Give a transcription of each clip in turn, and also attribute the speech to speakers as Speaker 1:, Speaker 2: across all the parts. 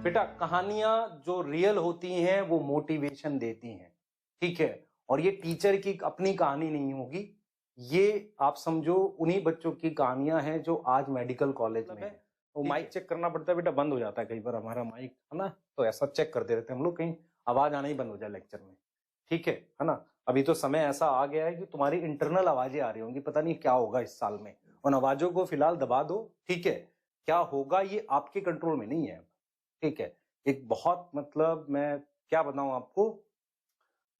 Speaker 1: बेटा कहानियां जो रियल होती हैं वो मोटिवेशन देती हैं, ठीक है। और ये टीचर की अपनी कहानी नहीं होगी, ये आप समझो उन्हीं बच्चों की कहानियां हैं जो आज मेडिकल कॉलेज में है। तो माइक चेक करना पड़ता है बेटा, बंद हो जाता है कई बार हमारा माइक, है ना। तो ऐसा चेक करते रहते हैं हम लोग, कहीं आवाज आना ही बंद हो जाए लेक्चर में, ठीक है ना। अभी तो समय ऐसा आ गया है कि तुम्हारी इंटरनल आवाजें आ रही होंगी, पता नहीं क्या होगा इस साल में। उन आवाजों को फिलहाल दबा दो, ठीक है। क्या होगा ये आपके कंट्रोल में नहीं है, ठीक है। एक बहुत मतलब मैं क्या बताऊं आपको,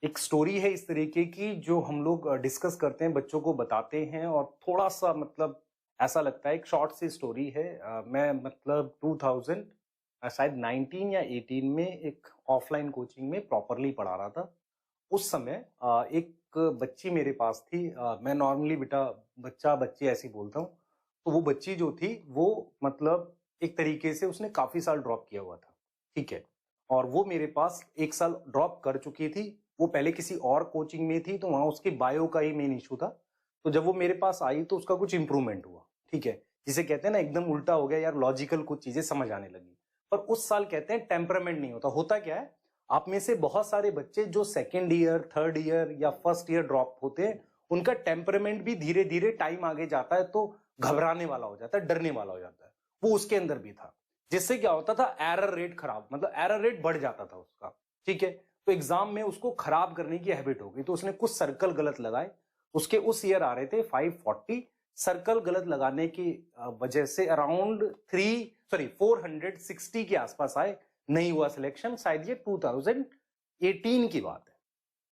Speaker 1: एक स्टोरी है इस तरीके की जो हम लोग डिस्कस करते हैं, बच्चों को बताते हैं, और थोड़ा सा मतलब ऐसा लगता है, एक शॉर्ट सी स्टोरी है। मैं मतलब 2000 शायद 19 या 18 में एक ऑफलाइन कोचिंग में प्रॉपरली पढ़ा रहा था। उस समय एक बच्ची मेरे पास थी। मैं नॉर्मली बेटा बच्चा बच्ची ऐसे ही बोलता हूँ। तो वो बच्ची जो थी वो मतलब एक तरीके से उसने काफी साल ड्रॉप किया हुआ था, ठीक है। और वो मेरे पास एक साल ड्रॉप कर चुकी थी। वो पहले किसी और कोचिंग में थी, तो वहां उसके बायो का ही मेन इशू था। तो जब वो मेरे पास आई तो उसका कुछ इंप्रूवमेंट हुआ, ठीक है। जिसे कहते हैं ना एकदम उल्टा हो गया यार, लॉजिकल कुछ चीजें समझ आने लगी। पर उस साल कहते हैं टेम्परामेंट नहीं होता। होता क्या है, आप में से बहुत सारे बच्चे जो सेकेंड ईयर, थर्ड ईयर या फर्स्ट ईयर ड्रॉप होते हैं, उनका टेम्परामेंट भी धीरे धीरे टाइम आगे जाता है तो घबराने वाला हो जाता है, डरने वाला हो जाता है। वो उसके अंदर भी था, जिससे क्या होता था, एरर रेट खराब, मतलब एरर रेट बढ़ जाता था उसका, ठीक है। तो एग्जाम में उसको खराब करने की हैबिट हो गई, तो उसने कुछ सर्कल गलत लगाए। उसके उस ईयर आ रहे थे 540, सर्कल गलत लगाने की वजह से अराउंड 460 के आसपास आए, नहीं हुआ सिलेक्शन। शायद ये 2018 की बात है।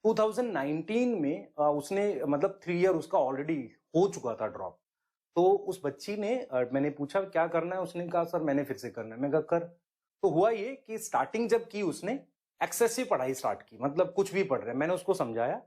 Speaker 1: 2019 में उसने मतलब 3 ईयर उसका ऑलरेडी हो चुका था ड्रॉप। तो उस बच्ची ने मैंने पूछा क्या करना है, उसने कहा सर मैंने फिर से करना है। मैं कहा कर। तो हुआ ये कि स्टार्टिंग जब की उसने एक्सेसिव पढ़ाई स्टार्ट की, मतलब कुछ भी पढ़ रहे। मैंने उसको समझाया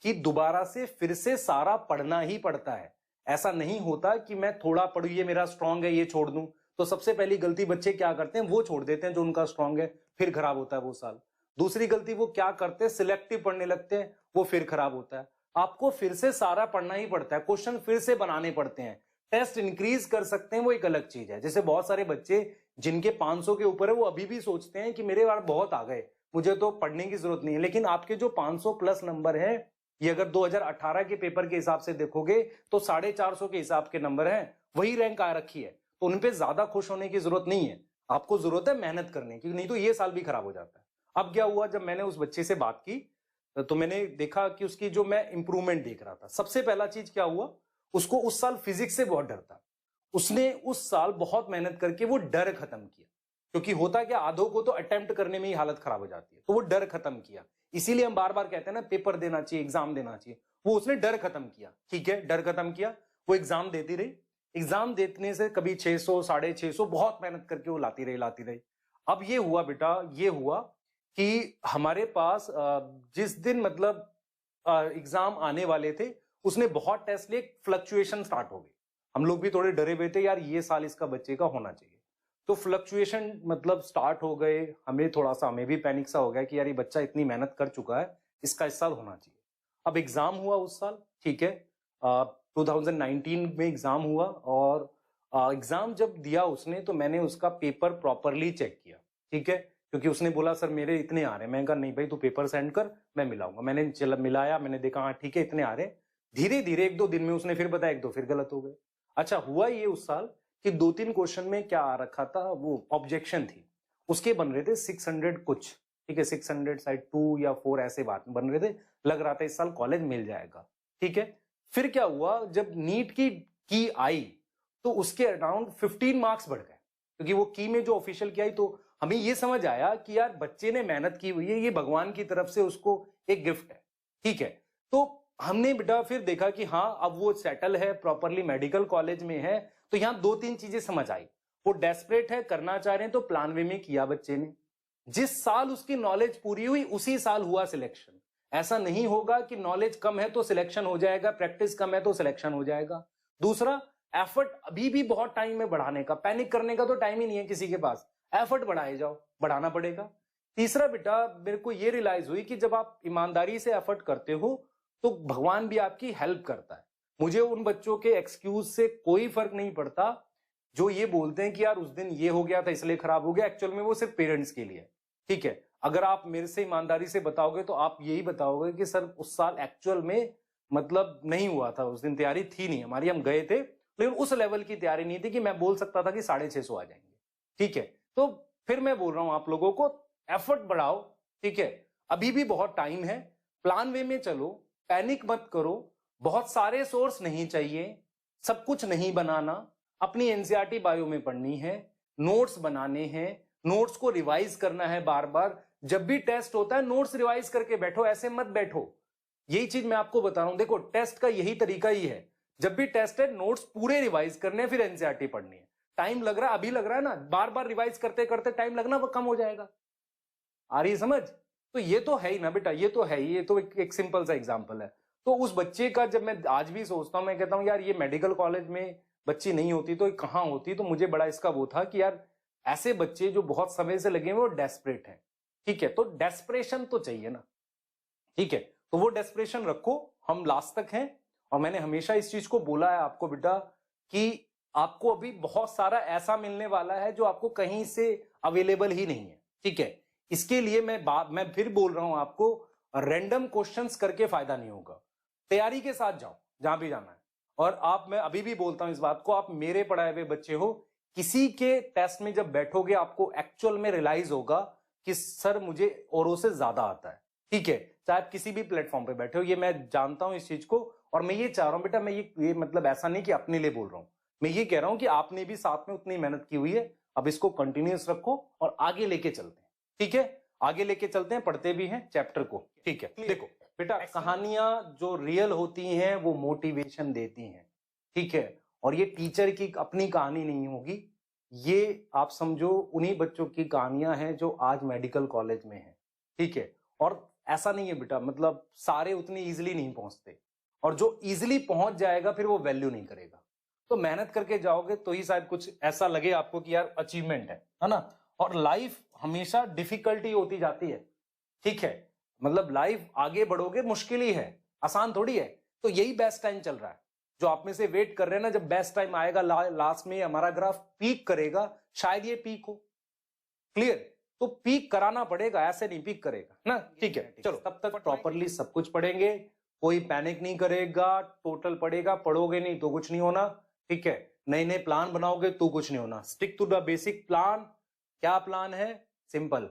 Speaker 1: कि दोबारा से फिर से सारा पढ़ना ही पड़ता है। ऐसा नहीं होता कि मैं थोड़ा पढ़ू, ये मेरा स्ट्रांग है ये छोड़ दूं। तो सबसे पहली गलती बच्चे क्या करते हैं, वो छोड़ देते हैं जो उनका स्ट्रांग है, फिर खराब होता है वो साल। दूसरी गलती वो क्या करते हैं, सिलेक्टिव पढ़ने लगते हैं, वो फिर खराब होता है। आपको फिर से सारा पढ़ना ही पड़ता है, क्वेश्चन फिर से बनाने पड़ते हैं। टेस्ट इंक्रीज कर सकते हैं वो एक अलग चीज है। जैसे बहुत सारे बच्चे जिनके 500 के ऊपर है, वो अभी भी सोचते हैं कि मेरे बार बहुत आ गए, मुझे तो पढ़ने की जरूरत नहीं है। लेकिन आपके जो 500 प्लस नंबर है, ये अगर 2018 के पेपर के हिसाब से देखोगे तो 450 के हिसाब के नंबर हैं, वही रैंक आ रखी है। तो उन पे ज्यादा खुश होने की जरूरत नहीं है, आपको जरूरत है मेहनत करने की, नहीं तो ये साल भी खराब हो जाता है। अब क्या हुआ, जब मैंने उस बच्चे से बात की तो मैंने देखा कि उसकी जो मैं इंप्रूवमेंट देख रहा था, सबसे पहला चीज क्या हुआ, उसको उस साल फिजिक्स से बहुत डर था। उसने उस साल बहुत मेहनत करके वो डर खत्म किया। क्योंकि होता क्या, आधों को तो अटेम्प्ट करने में ही हालत खराब हो जाती है, तो वो डर खत्म किया। इसीलिए हम बार बार कहते हैं ना पेपर देना चाहिए, एग्जाम देना चाहिए। वो उसने डर खत्म किया, ठीक है, डर खत्म किया। वो एग्जाम देती रही। एग्जाम देने से कभी 600 650 बहुत मेहनत करके वो लाती रही। अब ये हुआ बेटा, ये हुआ कि हमारे पास जिस दिन मतलब एग्जाम आने वाले थे, उसने बहुत टेस्ट लिए, फ्लक्चुएशन स्टार्ट हो गई। हम लोग भी थोड़े डरे हुए थे यार, ये साल इसका बच्चे का होना चाहिए। तो फ्लक्चुएशन मतलब स्टार्ट हो गए, हमें थोड़ा सा, हमें भी पैनिक सा हो गया कि यार ये बच्चा इतनी मेहनत कर चुका है, इसका इस साल होना चाहिए। अब एग्जाम हुआ उस साल, ठीक है, 2019 में एग्जाम हुआ। और एग्जाम जब दिया उसने तो मैंने उसका पेपर प्रॉपरली चेक किया, ठीक है। क्योंकि उसने बोला सर मेरे इतने आ रहे हैं। मैंने कहा नहीं भाई, तू पेपर सेंड कर, मैं मिलाऊंगा। मैंने चला मिलाया, मैंने देखा हाँ ठीक है इतने आ रहे। धीरे धीरे 1-2 दिन में उसने फिर बताया, 1-2 फिर गलत हो गए। अच्छा हुआ ये उस साल कि 2-3 क्वेश्चन में क्या आ रखा था, वो ऑब्जेक्शन थी, उसके बन रहे थे 600 कुछ, ठीक है, 600 शायद 2 या 4 ऐसे बात बन रहे थे। लग रहा था इस साल कॉलेज मिल जाएगा, ठीक है। फिर क्या हुआ, जब नीट की आई तो उसके अराउंड 15 मार्क्स बढ़ गए। क्योंकि वो की में जो ऑफिशियल की आई, तो हमें ये समझ आया कि यार बच्चे ने मेहनत की हुई है, ये भगवान की तरफ से उसको एक गिफ्ट है, ठीक है। तो हमने बेटा फिर देखा कि हाँ अब वो सेटल है, प्रॉपरली मेडिकल कॉलेज में है। तो यहां 2-3 चीजें समझ आई। वो डेस्परेट है, करना चाह रहे हैं, तो प्लान वे में किया बच्चे ने। जिस साल उसकी नॉलेज पूरी हुई उसी साल हुआ सिलेक्शन। ऐसा नहीं होगा कि नॉलेज कम है तो सिलेक्शन हो जाएगा, प्रैक्टिस कम है तो सिलेक्शन हो जाएगा। दूसरा, एफर्ट अभी भी बहुत टाइम है बढ़ाने का, पैनिक करने का तो टाइम ही नहीं है किसी के पास। एफर्ट बढ़ाए जाओ, बढ़ाना पड़ेगा। तीसरा बेटा, मेरे को ये रियलाइज हुई कि जब आप ईमानदारी से एफर्ट करते हो तो भगवान भी आपकी हेल्प करता है। मुझे उन बच्चों के एक्सक्यूज से कोई फर्क नहीं पड़ता जो ये बोलते हैं कि यार उस दिन ये हो गया था इसलिए खराब हो गया, एक्चुअल में वो सिर्फ पेरेंट्स के लिए है। ठीक है, अगर आप मेरे से ईमानदारी से बताओगे तो आप यही बताओगे कि सर उस साल एक्चुअल में मतलब नहीं हुआ था, उस दिन तैयारी थी नहीं हमारी, हम गए थे लेकिन उस लेवल की तैयारी नहीं थी कि मैं बोल सकता था कि 650 आ जाएंगे। ठीक है, तो फिर मैं बोल रहा हूं आप लोगों को एफर्ट बढ़ाओ। ठीक है, अभी भी बहुत टाइम है, प्लान वे में चलो, पैनिक मत करो, बहुत सारे सोर्स नहीं चाहिए, सब कुछ नहीं बनाना, अपनी एनसीईआरटी बायो में पढ़नी है, नोट्स बनाने हैं, नोट्स को रिवाइज करना है बार बार। जब भी टेस्ट होता है नोट्स रिवाइज करके बैठो, ऐसे मत बैठो। यही चीज मैं आपको बता रहा हूं, देखो टेस्ट का यही तरीका ही है, जब भी टेस्ट है नोट्स पूरे रिवाइज करने हैं, फिर एनसीईआरटी पढ़नी है। टाइम लग रहा है, अभी लग रहा है ना, बार बार रिवाइज करते करते टाइम लगना वो कम हो जाएगा। आ रही समझ? तो ये तो है ही ना बेटा, ये तो है ही, ये तो एक सिंपल सा एग्जांपल है। तो उस बच्चे का जब मैं आज भी सोचता हूं, मैं कहता हूं यार ये मेडिकल कॉलेज में बच्ची नहीं होती तो कहां होती, तो मुझे बड़ा इसका वो था कि यार ऐसे बच्चे जो बहुत समय से लगे हुए वो डेस्परेट हैं। ठीक है, तो डेस्परेशन तो चाहिए ना। ठीक है, तो वो डेस्परेशन रखो, हम लास्ट तक हैं। और मैंने हमेशा इस चीज को बोला है आपको बेटा कि आपको अभी बहुत सारा ऐसा मिलने वाला है जो आपको कहीं से अवेलेबल ही नहीं है। ठीक है, इसके लिए मैं फिर बोल रहा हूं आपको, रैंडम क्वेश्चंस करके फायदा नहीं होगा, तैयारी के साथ जाओ जहां भी जाना है। और मैं अभी भी बोलता हूं इस बात को, आप मेरे पढ़ाए हुए बच्चे हो, किसी के टेस्ट में जब बैठोगे आपको एक्चुअल में रियलाइज होगा कि सर मुझे औरों से ज्यादा आता है। ठीक है, चाहे आप किसी भी प्लेटफॉर्म पे बैठे हो, ये मैं जानता हूं इस चीज को। और मैं ये चाह रहा हूं बेटा, मैं ये मतलब ऐसा नहीं कि अपने लिए बोल रहा हूं, मैं ये कह रहा हूं कि आपने भी साथ में उतनी मेहनत की हुई है, अब इसको कंटिन्यूअस रखो और आगे लेके चलते हैं। ठीक है, आगे लेके चलते हैं, पढ़ते भी हैं चैप्टर को। ठीक है, देखो बेटा, कहानियां जो रियल होती हैं वो मोटिवेशन देती हैं। ठीक है, और ये टीचर की अपनी कहानी नहीं होगी, ये आप समझो उन्हीं बच्चों की कहानियां हैं जो आज मेडिकल कॉलेज में हैं। ठीक है, और ऐसा नहीं है बेटा, मतलब सारे उतनी इजीली नहीं पहुंचते, और जो इजीली पहुंच जाएगा फिर वो वैल्यू नहीं करेगा। तो मेहनत करके जाओगे तो ही शायद कुछ ऐसा लगे आपको कि यार अचीवमेंट है ना। और लाइफ हमेशा डिफिकल्टी होती जाती है। ठीक है, मतलब लाइफ आगे बढ़ोगे मुश्किल ही है, आसान थोड़ी है। तो यही बेस्ट टाइम चल रहा है, जो आप में से वेट कर रहे हैं ना, जब बेस्ट टाइम आएगा, लास्ट में हमारा ग्राफ पीक करेगा, शायद ये पीक हो। क्लियर? तो पीक कराना पड़ेगा, ऐसे नहीं पीक करेगा ना। ठीक है, चलो तब तक प्रॉपरली सब कुछ पढ़ेंगे, कोई पैनिक नहीं करेगा, टोटल पढ़ेगा, पढ़ोगे नहीं तो कुछ नहीं होना। ठीक है, नए नए प्लान बनाओगे तो कुछ नहीं होना। Stick to the basic plan. क्या प्लान है? सिंपल,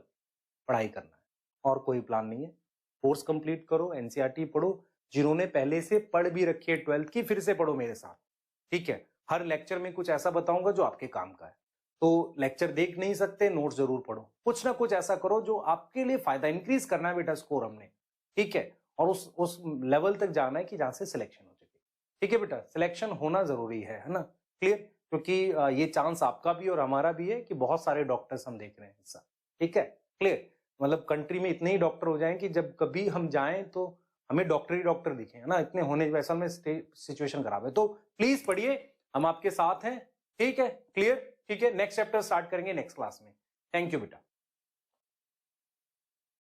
Speaker 1: पढ़ाई करना है, और कोई प्लान नहीं है। कोर्स कंप्लीट करो, एनसीईआरटी पढ़ो, जिन्होंने पहले से पढ़ भी रखी है 12th की, फिर से पढ़ो मेरे साथ। ठीक है, हर लेक्चर में कुछ ऐसा बताऊंगा जो आपके काम का है। तो लेक्चर देख नहीं सकते, नोट्स जरूर पढ़ो, कुछ ना कुछ ऐसा करो जो आपके लिए फायदा, इंक्रीज करना है बेटा स्कोर हमने। ठीक है, और उस लेवल तक जाना है कि जहां से सिलेक्शन हो सके। ठीक है बेटा, सिलेक्शन होना जरूरी है ना। क्लियर? क्योंकि ये चांस आपका भी और हमारा भी है कि बहुत सारे डॉक्टर्स हम देख रहे हैं ऐसा। ठीक है, क्लियर? मतलब कंट्री में इतने ही डॉक्टर हो जाएं कि जब कभी हम जाएं तो हमें डॉक्टर ही डॉक्टर दिखे, है ना। इतने होने वैसा में सिचुएशन खराब है। तो प्लीज पढ़िए, हम आपके साथ हैं। ठीक है, क्लियर? ठीक है, नेक्स्ट चैप्टर स्टार्ट करेंगे नेक्स्ट क्लास में। थैंक यू बेटा।